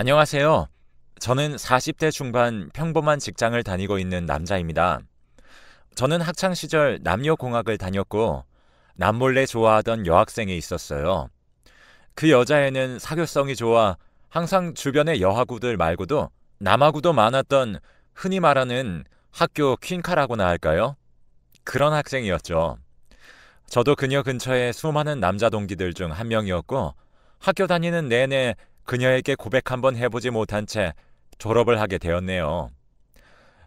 안녕하세요. 저는 40대 중반 평범한 직장을 다니고 있는 남자입니다. 저는 학창 시절 남녀공학을 다녔고 남몰래 좋아하던 여학생이 있었어요. 그 여자애는 사교성이 좋아 항상 주변의 여하구들 말고도 남하구도 많았던 흔히 말하는 학교 퀸카라고나 할까요? 그런 학생이었죠. 저도 그녀 근처에 수많은 남자 동기들 중 한 명이었고 학교 다니는 내내 그녀에게 고백 한번 해보지 못한 채 졸업을 하게 되었네요.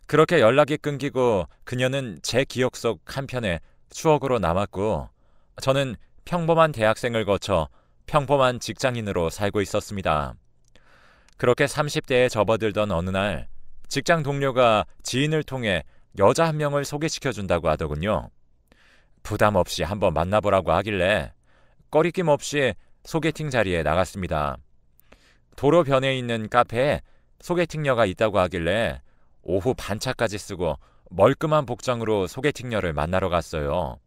그렇게 연락이 끊기고 그녀는 제 기억 속 한편의 추억으로 남았고 저는 평범한 대학생을 거쳐 평범한 직장인으로 살고 있었습니다. 그렇게 30대에 접어들던 어느 날 직장 동료가 지인을 통해 여자 한 명을 소개시켜준다고 하더군요. 부담 없이 한번 만나보라고 하길래 꺼리낌 없이 소개팅 자리에 나갔습니다. 도로변에 있는 카페에 소개팅녀가 있다고 하길래 오후 반차까지 쓰고 멀끔한 복장으로 소개팅녀를 만나러 갔어요.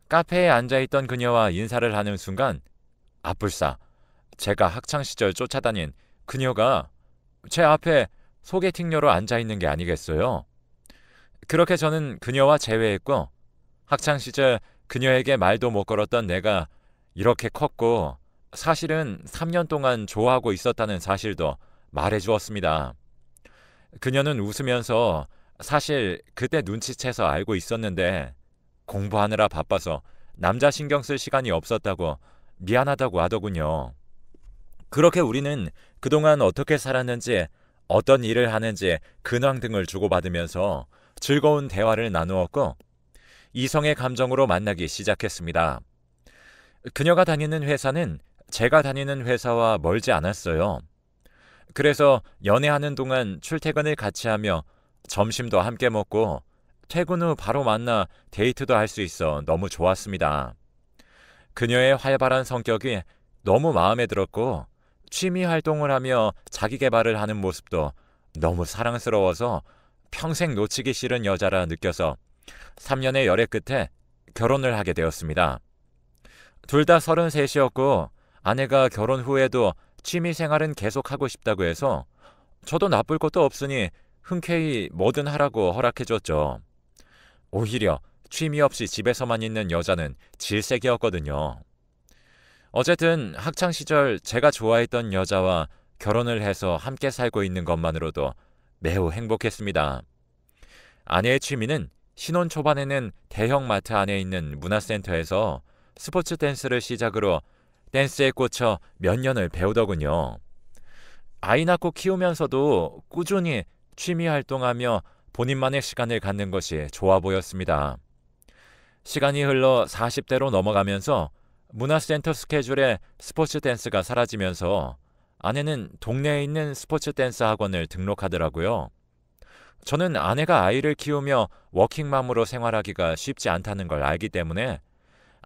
카페에 앉아있던 그녀와 인사를 하는 순간 아뿔싸 제가 학창시절 쫓아다닌 그녀가 제 앞에 소개팅녀로 앉아있는 게 아니겠어요? 그렇게 저는 그녀와 재회했고 학창시절 그녀에게 말도 못 걸었던 내가 이렇게 컸고 사실은 3년 동안 좋아하고 있었다는 사실도 말해주었습니다. 그녀는 웃으면서 사실 그때 눈치채서 알고 있었는데 공부하느라 바빠서 남자 신경 쓸 시간이 없었다고 미안하다고 하더군요. 그렇게 우리는 그동안 어떻게 살았는지 어떤 일을 하는지 근황 등을 주고받으면서 즐거운 대화를 나누었고 이성의 감정으로 만나기 시작했습니다. 그녀가 다니는 회사는 제가 다니는 회사와 멀지 않았어요. 그래서 연애하는 동안 출퇴근을 같이 하며 점심도 함께 먹고 퇴근 후 바로 만나 데이트도 할 수 있어 너무 좋았습니다. 그녀의 활발한 성격이 너무 마음에 들었고 취미 활동을 하며 자기 개발을 하는 모습도 너무 사랑스러워서 평생 놓치기 싫은 여자라 느껴서 3년의 열애 끝에 결혼을 하게 되었습니다. 둘 다 33이었고 아내가 결혼 후에도 취미 생활은 계속하고 싶다고 해서 저도 나쁠 것도 없으니 흔쾌히 뭐든 하라고 허락해줬죠. 오히려 취미 없이 집에서만 있는 여자는 질색이었거든요. 어쨌든 학창시절 제가 좋아했던 여자와 결혼을 해서 함께 살고 있는 것만으로도 매우 행복했습니다. 아내의 취미는 신혼 초반에는 대형 마트 안에 있는 문화센터에서 스포츠 댄스를 시작으로 댄스에 꽂혀 몇 년을 배우더군요. 아이 낳고 키우면서도 꾸준히 취미 활동하며 본인만의 시간을 갖는 것이 좋아 보였습니다. 시간이 흘러 40대로 넘어가면서 문화센터 스케줄에 스포츠 댄스가 사라지면서 아내는 동네에 있는 스포츠 댄스 학원을 등록하더라고요. 저는 아내가 아이를 키우며 워킹맘으로 생활하기가 쉽지 않다는 걸 알기 때문에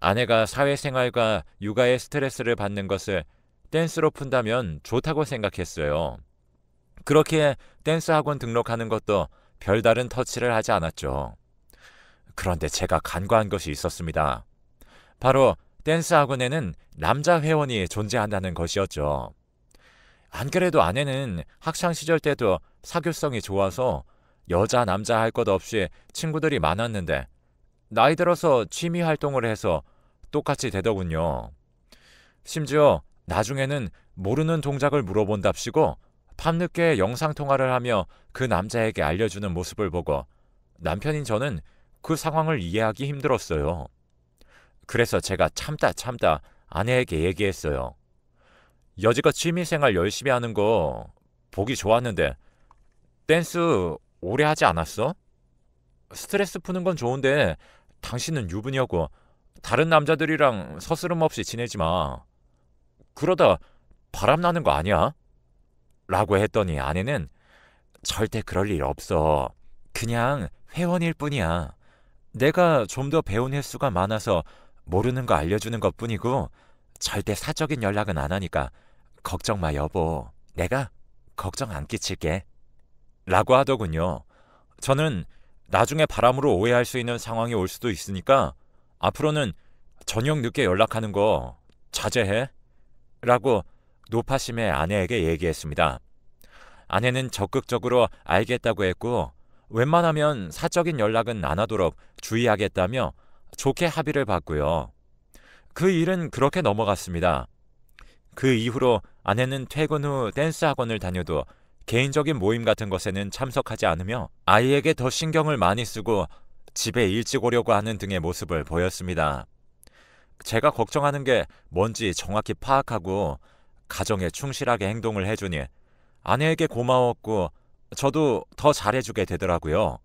아내가 사회생활과 육아의 스트레스를 받는 것을 댄스로 푼다면 좋다고 생각했어요. 그렇게 댄스 학원 등록하는 것도 별다른 터치를 하지 않았죠. 그런데 제가 간과한 것이 있었습니다. 바로 댄스 학원에는 남자 회원이 존재한다는 것이었죠. 안 그래도 아내는 학창 시절 때도 사교성이 좋아서 여자 남자 할 것 없이 친구들이 많았는데 나이 들어서 취미 활동을 해서 똑같이 되더군요. 심지어 나중에는 모르는 동작을 물어본답시고 밤늦게 영상통화를 하며 그 남자에게 알려주는 모습을 보고 남편인 저는 그 상황을 이해하기 힘들었어요. 그래서 제가 참다 아내에게 얘기했어요. 여지껏 취미생활 열심히 하는 거 보기 좋았는데 댄스 오래 하지 않았어? 스트레스 푸는 건 좋은데 당신은 유부녀고 다른 남자들이랑 서스름 없이 지내지 마. 그러다 바람 나는 거 아니야? 라고 했더니 아내는 절대 그럴 일 없어. 그냥 회원일 뿐이야. 내가 좀 더 배운 횟수가 많아서 모르는 거 알려주는 것 뿐이고 절대 사적인 연락은 안 하니까 걱정 마 여보. 내가 걱정 안 끼칠게. 라고 하더군요. 저는 나중에 바람으로 오해할 수 있는 상황이 올 수도 있으니까 앞으로는 저녁 늦게 연락하는 거 자제해. 라고 노파심에 아내에게 얘기했습니다. 아내는 적극적으로 알겠다고 했고 웬만하면 사적인 연락은 안 하도록 주의하겠다며 좋게 합의를 봤고요. 그 일은 그렇게 넘어갔습니다. 그 이후로 아내는 퇴근 후 댄스 학원을 다녀도 개인적인 모임 같은 것에는 참석하지 않으며 아이에게 더 신경을 많이 쓰고 집에 일찍 오려고 하는 등의 모습을 보였습니다. 제가 걱정하는 게 뭔지 정확히 파악하고 가정에 충실하게 행동을 해주니 아내에게 고마웠고 저도 더 잘해주게 되더라고요.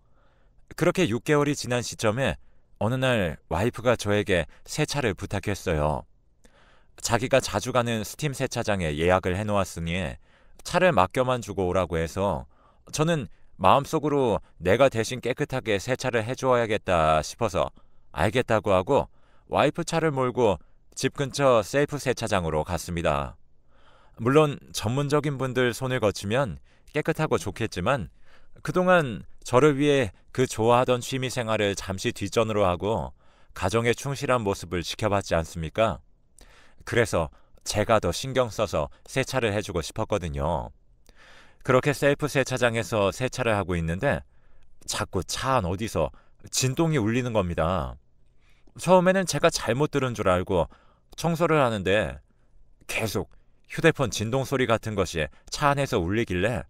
그렇게 6개월이 지난 시점에 어느 날 와이프가 저에게 세차를 부탁했어요. 자기가 자주 가는 스팀 세차장에 예약을 해놓았으니 차를 맡겨만 주고 오라고 해서 저는 마음속으로 내가 대신 깨끗하게 세차를 해주어야겠다 싶어서 알겠다고 하고 와이프 차를 몰고 집 근처 셀프 세차장으로 갔습니다. 물론 전문적인 분들 손을 거치면 깨끗하고 좋겠지만 그동안 저를 위해 그 좋아하던 취미 생활을 잠시 뒷전으로 하고 가정에 충실한 모습을 지켜봤지 않습니까? 그래서 제가 더 신경 써서 세차를 해주고 싶었거든요. 그렇게 셀프 세차장에서 세차를 하고 있는데 자꾸 차 안 어디서 진동이 울리는 겁니다. 처음에는 제가 잘못 들은 줄 알고 청소를 하는데 계속 휴대폰 진동 소리 같은 것이 차 안에서 울리길래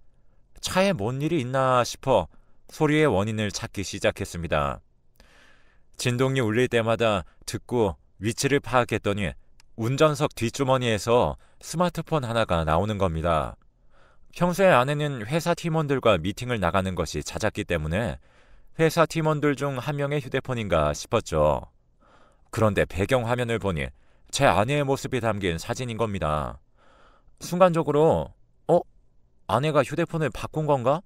차에 뭔 일이 있나 싶어 소리의 원인을 찾기 시작했습니다. 진동이 울릴 때마다 듣고 위치를 파악했더니 운전석 뒷주머니에서 스마트폰 하나가 나오는 겁니다. 평소에 아내는 회사 팀원들과 미팅을 나가는 것이 잦았기 때문에 회사 팀원들 중 한 명의 휴대폰인가 싶었죠. 그런데 배경 화면을 보니 제 아내의 모습이 담긴 사진인 겁니다. 순간적으로 아내가 휴대폰을 바꾼 건가?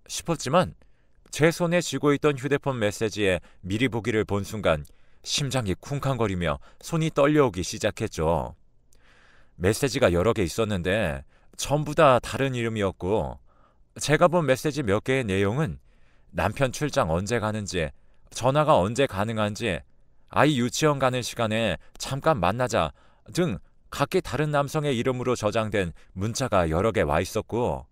싶었지만 제 손에 쥐고 있던 휴대폰 메시지에 미리 보기를 본 순간 심장이 쿵쾅거리며 손이 떨려오기 시작했죠. 메시지가 여러 개 있었는데 전부 다 다른 이름이었고 제가 본 메시지 몇 개의 내용은 남편 출장 언제 가는지, 전화가 언제 가능한지, 아이 유치원 가는 시간에 잠깐 만나자 등 각기 다른 남성의 이름으로 저장된 문자가 여러 개 와 있었고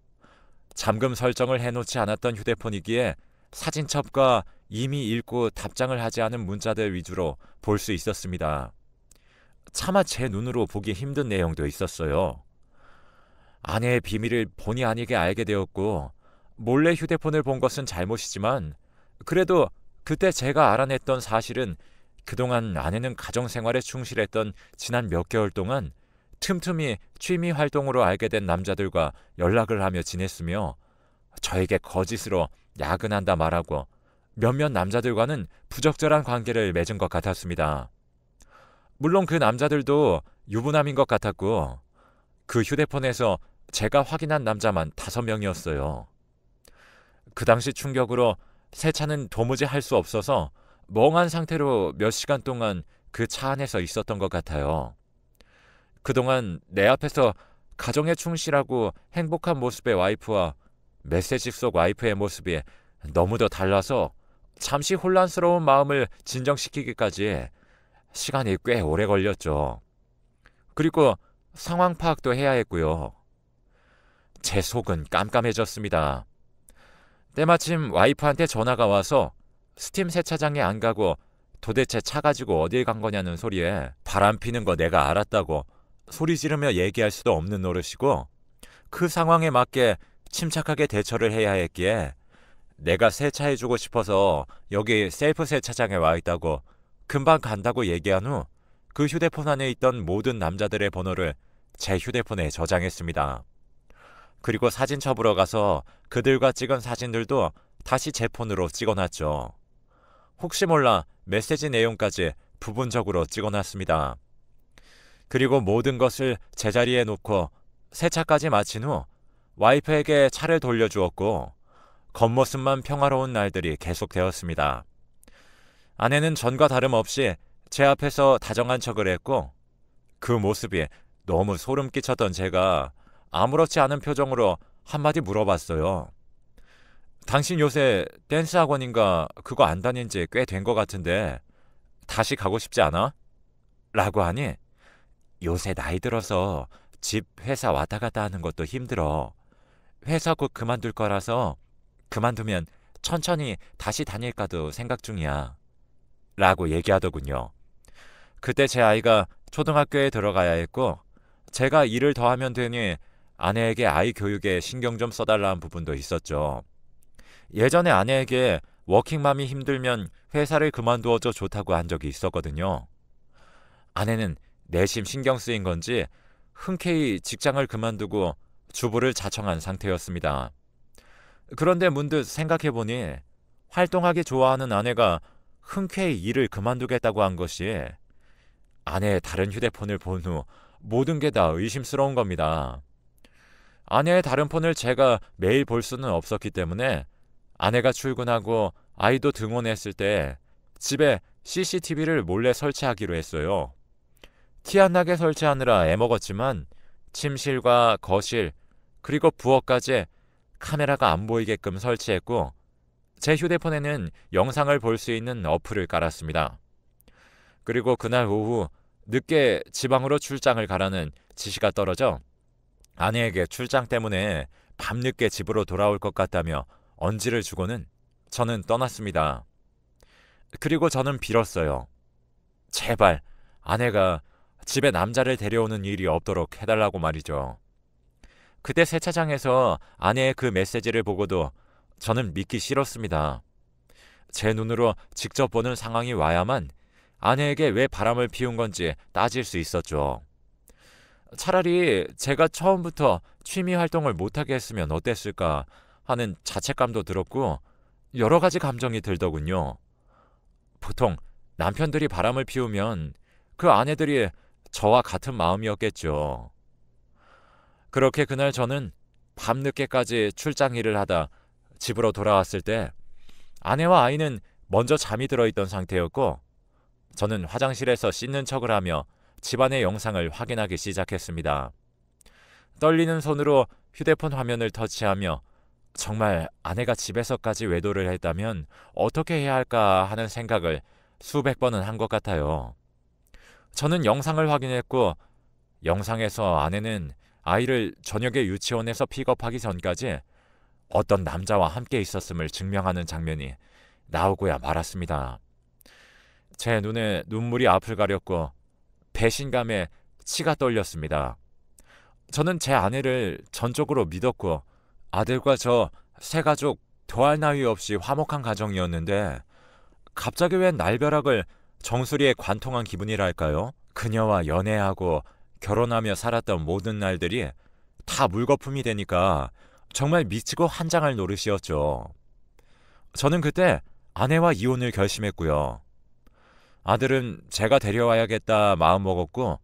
잠금 설정을 해놓지 않았던 휴대폰이기에 사진첩과 이미 읽고 답장을 하지 않은 문자들 위주로 볼 수 있었습니다. 차마 제 눈으로 보기 힘든 내용도 있었어요. 아내의 비밀을 본의 아니게 알게 되었고 몰래 휴대폰을 본 것은 잘못이지만 그래도 그때 제가 알아냈던 사실은 그동안 아내는 가정생활에 충실했던 지난 몇 개월 동안 틈틈이 취미 활동으로 알게 된 남자들과 연락을 하며 지냈으며 저에게 거짓으로 야근한다 말하고 몇몇 남자들과는 부적절한 관계를 맺은 것 같았습니다. 물론 그 남자들도 유부남인 것 같았고 그 휴대폰에서 제가 확인한 남자만 5명이었어요. 그 당시 충격으로 세차는 도무지 할 수 없어서 멍한 상태로 몇 시간 동안 그 차 안에서 있었던 것 같아요. 그동안 내 앞에서 가정에 충실하고 행복한 모습의 와이프와 메시지 속 와이프의 모습이 너무도 달라서 잠시 혼란스러운 마음을 진정시키기까지 시간이 꽤 오래 걸렸죠. 그리고 상황 파악도 해야 했고요. 제 속은 깜깜해졌습니다. 때마침 와이프한테 전화가 와서 스팀 세차장에 안 가고 도대체 차 가지고 어딜 간 거냐는 소리에 바람 피는 거 내가 알았다고 소리 지르며 얘기할 수도 없는 노릇이고 그 상황에 맞게 침착하게 대처를 해야 했기에 내가 세차해주고 싶어서 여기 셀프 세차장에 와 있다고 금방 간다고 얘기한 후 그 휴대폰 안에 있던 모든 남자들의 번호를 제 휴대폰에 저장했습니다. 그리고 사진첩으로 가서 그들과 찍은 사진들도 다시 제 폰으로 찍어놨죠. 혹시 몰라 메시지 내용까지 부분적으로 찍어놨습니다. 그리고 모든 것을 제자리에 놓고 세차까지 마친 후 와이프에게 차를 돌려주었고 겉모습만 평화로운 날들이 계속되었습니다. 아내는 전과 다름없이 제 앞에서 다정한 척을 했고 그 모습이 너무 소름 끼쳤던 제가 아무렇지 않은 표정으로 한마디 물어봤어요. 당신 요새 댄스 학원인가 그거 안 다닌 지 꽤 된 것 같은데 다시 가고 싶지 않아? 라고 하니 요새 나이 들어서 집, 회사 왔다 갔다 하는 것도 힘들어. 회사 곧 그만둘 거라서 그만두면 천천히 다시 다닐까도 생각 중이야. 라고 얘기하더군요. 그때 제 아이가 초등학교에 들어가야 했고 제가 일을 더 하면 되니 아내에게 아이 교육에 신경 좀 써달라는 부분도 있었죠. 예전에 아내에게 워킹맘이 힘들면 회사를 그만두어줘 좋다고 한 적이 있었거든요. 아내는 내심 신경 쓰인 건지 흔쾌히 직장을 그만두고 주부를 자청한 상태였습니다. 그런데 문득 생각해보니 활동하기 좋아하는 아내가 흔쾌히 일을 그만두겠다고 한 것이 아내의 다른 휴대폰을 본 후 모든 게 다 의심스러운 겁니다. 아내의 다른 폰을 제가 매일 볼 수는 없었기 때문에 아내가 출근하고 아이도 등원했을 때 집에 CCTV를 몰래 설치하기로 했어요. 티 안 나게 설치하느라 애먹었지만 침실과 거실 그리고 부엌까지 카메라가 안 보이게끔 설치했고 제 휴대폰에는 영상을 볼 수 있는 어플을 깔았습니다. 그리고 그날 오후 늦게 지방으로 출장을 가라는 지시가 떨어져 아내에게 출장 때문에 밤늦게 집으로 돌아올 것 같다며 언지를 주고는 저는 떠났습니다. 그리고 저는 빌었어요. 제발 아내가 집에 남자를 데려오는 일이 없도록 해달라고 말이죠. 그때 세차장에서 아내의 그 메시지를 보고도 저는 믿기 싫었습니다. 제 눈으로 직접 보는 상황이 와야만 아내에게 왜 바람을 피운 건지 따질 수 있었죠. 차라리 제가 처음부터 취미 활동을 못하게 했으면 어땠을까 하는 자책감도 들었고 여러 가지 감정이 들더군요. 보통 남편들이 바람을 피우면 그 아내들이 저와 같은 마음이었겠죠. 그렇게 그날 저는 밤늦게까지 출장 일을 하다 집으로 돌아왔을 때 아내와 아이는 먼저 잠이 들어있던 상태였고 저는 화장실에서 씻는 척을 하며 집안의 영상을 확인하기 시작했습니다. 떨리는 손으로 휴대폰 화면을 터치하며 정말 아내가 집에서까지 외도를 했다면 어떻게 해야 할까 하는 생각을 수백 번은 한 것 같아요. 저는 영상을 확인했고 영상에서 아내는 아이를 저녁에 유치원에서 픽업하기 전까지 어떤 남자와 함께 있었음을 증명하는 장면이 나오고야 말았습니다. 제 눈에 눈물이 앞을 가렸고 배신감에 치가 떨렸습니다. 저는 제 아내를 전적으로 믿었고 아들과 저 세 가족 더할 나위 없이 화목한 가정이었는데 갑자기 웬 날벼락을 정수리에 관통한 기분이랄까요? 그녀와 연애하고 결혼하며 살았던 모든 날들이 다 물거품이 되니까 정말 미치고 한장할 노릇이었죠. 저는 그때 아내와 이혼을 결심했고요. 아들은 제가 데려와야겠다 마음먹었고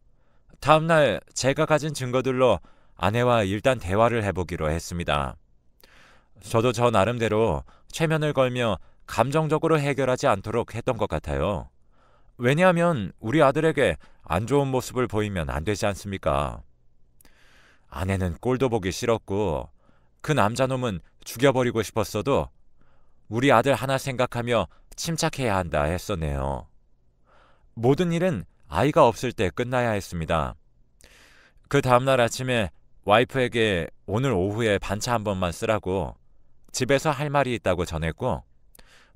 다음날 제가 가진 증거들로 아내와 일단 대화를 해보기로 했습니다. 저도 저 나름대로 최면을 걸며 감정적으로 해결하지 않도록 했던 것 같아요. 왜냐하면 우리 아들에게 안 좋은 모습을 보이면 안 되지 않습니까? 아내는 꼴도 보기 싫었고 그 남자놈은 죽여버리고 싶었어도 우리 아들 하나 생각하며 침착해야 한다 했었네요. 모든 일은 아이가 없을 때 끝나야 했습니다. 그 다음날 아침에 와이프에게 오늘 오후에 반차 한 번만 쓰라고 집에서 할 말이 있다고 전했고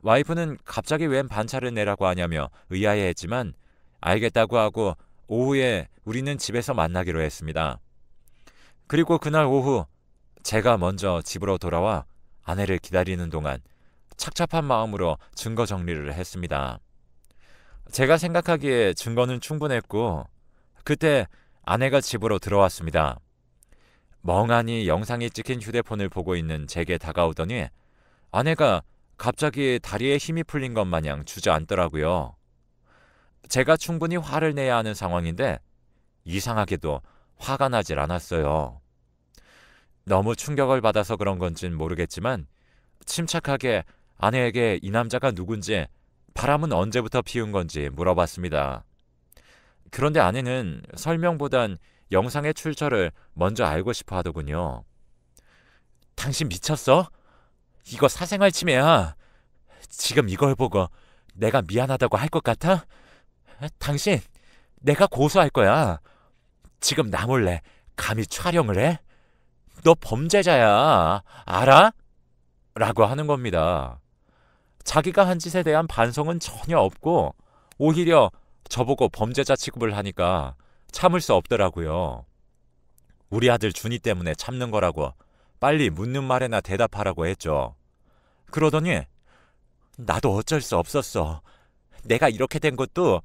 와이프는 갑자기 웬 반차를 내라고 하냐며 의아해했지만 알겠다고 하고 오후에 우리는 집에서 만나기로 했습니다. 그리고 그날 오후 제가 먼저 집으로 돌아와 아내를 기다리는 동안 착잡한 마음으로 증거 정리를 했습니다. 제가 생각하기에 증거는 충분했고 그때 아내가 집으로 들어왔습니다. 멍하니 영상이 찍힌 휴대폰을 보고 있는 제게 다가오더니 아내가 갑자기 다리에 힘이 풀린 것 마냥 주저앉더라고요. 제가 충분히 화를 내야 하는 상황인데 이상하게도 화가 나질 않았어요. 너무 충격을 받아서 그런 건진 모르겠지만 침착하게 아내에게 이 남자가 누군지 바람은 언제부터 피운 건지 물어봤습니다. 그런데 아내는 설명보단 영상의 출처를 먼저 알고 싶어 하더군요. 당신 미쳤어? 이거 사생활 침해야. 지금 이걸 보고 내가 미안하다고 할 것 같아? 당신 내가 고소할 거야. 지금 나 몰래 감히 촬영을 해? 너 범죄자야. 알아? 라고 하는 겁니다. 자기가 한 짓에 대한 반성은 전혀 없고 오히려 저보고 범죄자 취급을 하니까 참을 수 없더라고요. 우리 아들 준이 때문에 참는 거라고 빨리 묻는 말에나 대답하라고 했죠. 그러더니 나도 어쩔 수 없었어. 내가 이렇게 된 것도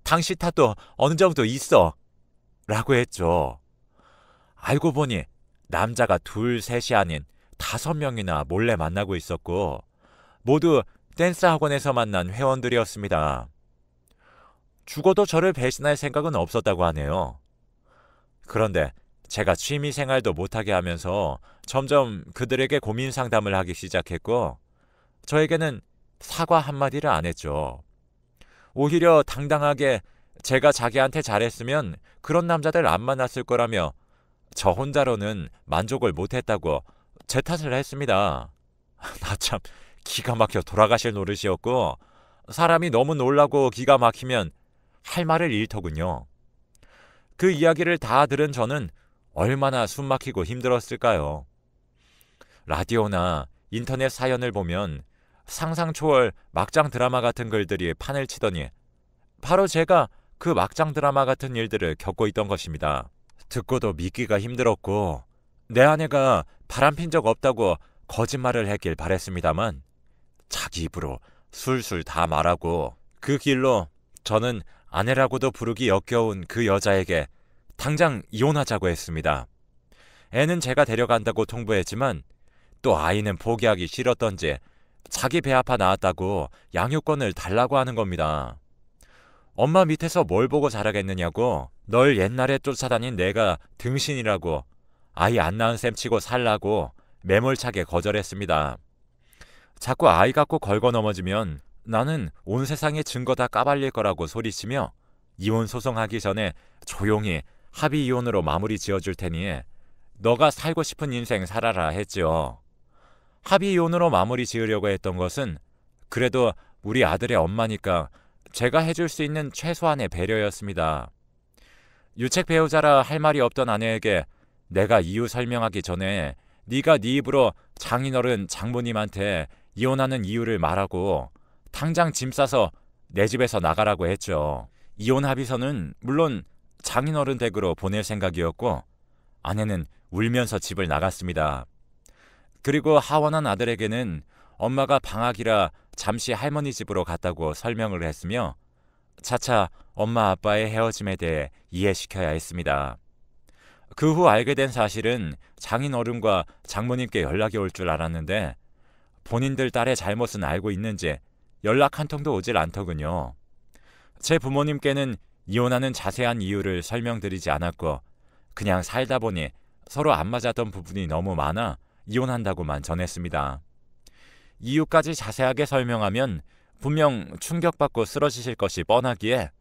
당신 탓도 어느 정도 있어. 라고 했죠. 알고 보니 남자가 둘, 셋이 아닌 5명이나 몰래 만나고 있었고 모두 댄스 학원에서 만난 회원들이었습니다. 죽어도 저를 배신할 생각은 없었다고 하네요. 그런데 제가 취미 생활도 못하게 하면서 점점 그들에게 고민 상담을 하기 시작했고 저에게는 사과 한마디를 안 했죠. 오히려 당당하게 제가 자기한테 잘했으면 그런 남자들 안 만났을 거라며 저 혼자로는 만족을 못했다고 제 탓을 했습니다. 나 참 기가 막혀 돌아가실 노릇이었고 사람이 너무 놀라고 기가 막히면 할 말을 잃더군요. 그 이야기를 다 들은 저는 얼마나 숨막히고 힘들었을까요? 라디오나 인터넷 사연을 보면 상상 초월 막장 드라마 같은 글들이 판을 치더니 바로 제가 그 막장 드라마 같은 일들을 겪고 있던 것입니다. 듣고도 믿기가 힘들었고 내 아내가 바람핀 적 없다고 거짓말을 했길 바랬습니다만 자기 입으로 술술 다 말하고 그 길로 저는 아내라고도 부르기 역겨운 그 여자에게 당장 이혼하자고 했습니다. 애는 제가 데려간다고 통보했지만 또 아이는 포기하기 싫었던지 자기 배 아파 낳았다고 양육권을 달라고 하는 겁니다. 엄마 밑에서 뭘 보고 자라겠느냐고 널 옛날에 쫓아다닌 내가 등신이라고 아이 안 낳은 셈 치고 살라고 매몰차게 거절했습니다. 자꾸 아이 갖고 걸고 넘어지면 나는 온 세상의 증거 다 까발릴 거라고 소리치며 이혼 소송하기 전에 조용히 합의 이혼으로 마무리 지어줄 테니 너가 살고 싶은 인생 살아라 했지요. 합의 이혼으로 마무리 지으려고 했던 것은 그래도 우리 아들의 엄마니까 제가 해줄 수 있는 최소한의 배려였습니다. 유책 배우자라 할 말이 없던 아내에게 내가 이유 설명하기 전에 네가 네 입으로 장인어른 장모님한테 이혼하는 이유를 말하고 당장 짐 싸서 내 집에서 나가라고 했죠. 이혼 합의서는 물론 장인어른 댁으로 보낼 생각이었고 아내는 울면서 집을 나갔습니다. 그리고 하원한 아들에게는 엄마가 방학이라 잠시 할머니 집으로 갔다고 설명을 했으며 차차 엄마 아빠의 헤어짐에 대해 이해시켜야 했습니다. 그 후 알게 된 사실은 장인어른과 장모님께 연락이 올 줄 알았는데 본인들 딸의 잘못은 알고 있는지 연락 한 통도 오질 않더군요. 제 부모님께는 이혼하는 자세한 이유를 설명드리지 않았고 그냥 살다 보니 서로 안 맞았던 부분이 너무 많아 이혼한다고만 전했습니다. 이유까지 자세하게 설명하면 분명 충격받고 쓰러지실 것이 뻔하기에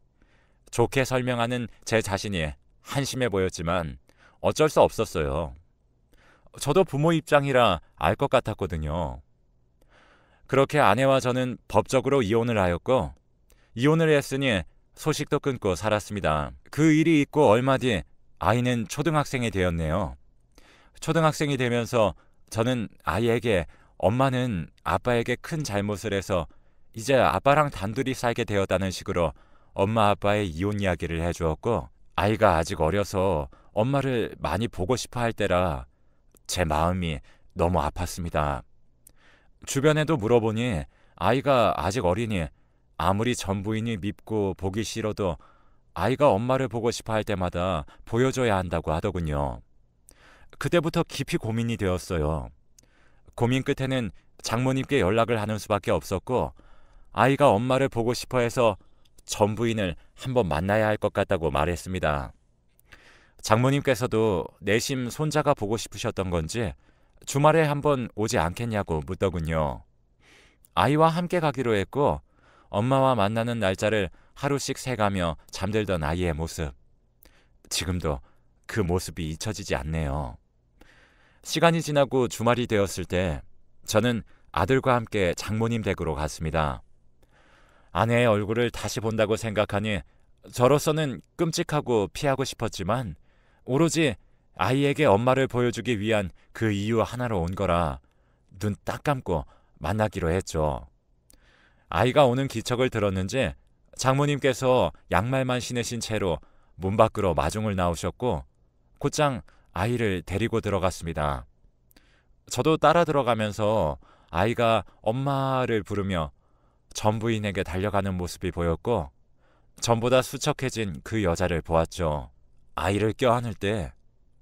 좋게 설명하는 제 자신이 한심해 보였지만 어쩔 수 없었어요. 저도 부모 입장이라 알 것 같았거든요. 그렇게 아내와 저는 법적으로 이혼을 하였고 이혼을 했으니 소식도 끊고 살았습니다. 그 일이 있고 얼마 뒤 아이는 초등학생이 되었네요. 초등학생이 되면서 저는 아이에게 엄마는 아빠에게 큰 잘못을 해서 이제 아빠랑 단둘이 살게 되었다는 식으로 엄마 아빠의 이혼 이야기를 해주었고 아이가 아직 어려서 엄마를 많이 보고 싶어 할 때라 제 마음이 너무 아팠습니다. 주변에도 물어보니 아이가 아직 어리니 아무리 전 부인이 밉고 보기 싫어도 아이가 엄마를 보고 싶어 할 때마다 보여줘야 한다고 하더군요. 그때부터 깊이 고민이 되었어요. 고민 끝에는 장모님께 연락을 하는 수밖에 없었고 아이가 엄마를 보고 싶어 해서 전 부인을 한번 만나야 할 것 같다고 말했습니다. 장모님께서도 내심 손자가 보고 싶으셨던 건지 주말에 한번 오지 않겠냐고 묻더군요. 아이와 함께 가기로 했고 엄마와 만나는 날짜를 하루씩 세가며 잠들던 아이의 모습. 지금도 그 모습이 잊혀지지 않네요. 시간이 지나고 주말이 되었을 때 저는 아들과 함께 장모님 댁으로 갔습니다. 아내의 얼굴을 다시 본다고 생각하니 저로서는 끔찍하고 피하고 싶었지만 오로지 아이에게 엄마를 보여주기 위한 그 이유 하나로 온 거라 눈 딱 감고 만나기로 했죠. 아이가 오는 기척을 들었는지 장모님께서 양말만 신으신 채로 문 밖으로 마중을 나오셨고 곧장 아이를 데리고 들어갔습니다. 저도 따라 들어가면서 아이가 엄마를 부르며 전부인에게 달려가는 모습이 보였고 전보다 수척해진 그 여자를 보았죠. 아이를 껴안을 때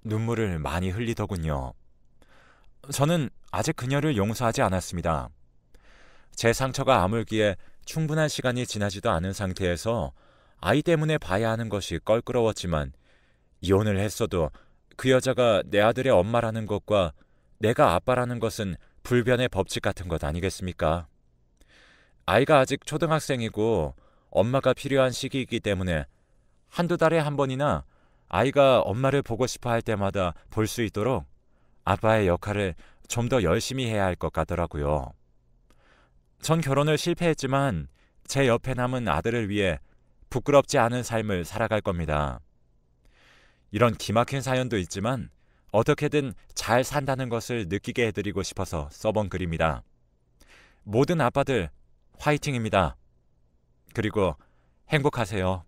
눈물을 많이 흘리더군요. 저는 아직 그녀를 용서하지 않았습니다. 제 상처가 아물기에 충분한 시간이 지나지도 않은 상태에서 아이 때문에 봐야 하는 것이 껄끄러웠지만 이혼을 했어도 그 여자가 내 아들의 엄마라는 것과 내가 아빠라는 것은 불변의 법칙 같은 것 아니겠습니까? 아이가 아직 초등학생이고 엄마가 필요한 시기이기 때문에 한두 달에 한 번이나 아이가 엄마를 보고 싶어 할 때마다 볼 수 있도록 아빠의 역할을 좀 더 열심히 해야 할 것 같더라고요. 전 결혼을 실패했지만 제 옆에 남은 아들을 위해 부끄럽지 않은 삶을 살아갈 겁니다. 이런 기막힌 사연도 있지만 어떻게든 잘 산다는 것을 느끼게 해드리고 싶어서 써본 글입니다. 모든 아빠들 화이팅입니다. 그리고 행복하세요.